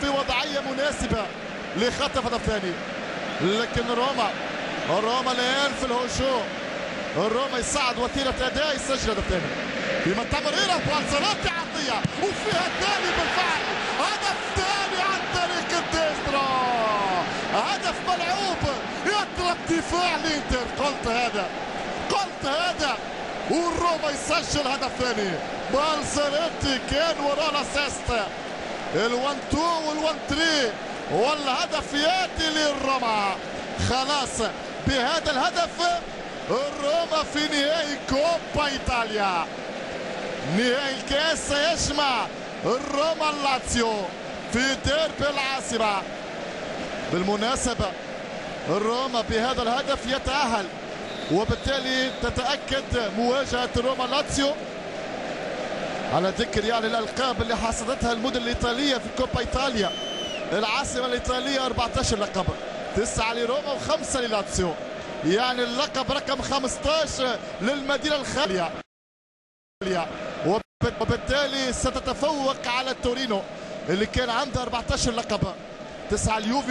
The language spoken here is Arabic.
في وضعيه مناسبه لخطف هدف ثاني، لكن روما الان في الهجوم. روما يصعد وتيره اداء يسجل هدف ثاني في منطقه مريره. بانزيروتي عرضيه وفيها الثاني بالفعل، هدف ثاني عن طريق الديسترا، هدف ملعوب يضرب دفاع الانتر. قلت هذا والروما يسجل هدف ثاني. بانزيروتي كان وراه الاسيست، ال1 2 وال1 3 والهدف ياتي للروما. خلاص بهذا الهدف الروما في نهائي كوبا ايطاليا. نهائي الكاس سيجمع الروما اللاتسيو في ديربي العاصمة. بالمناسبة الروما بهذا الهدف يتأهل، وبالتالي تتأكد مواجهة روما لاتسيو. على ذكر يعني الألقاب اللي حصدتها المدن الإيطالية في كوبا إيطاليا، العاصمة الإيطالية 14 لقب، 9 لروما و5 للاتسيو، يعني اللقب رقم 15 للمدينة الخالية، وبالتالي ستتفوق على تورينو اللي كان عنده 14 لقب، 9 اليوفي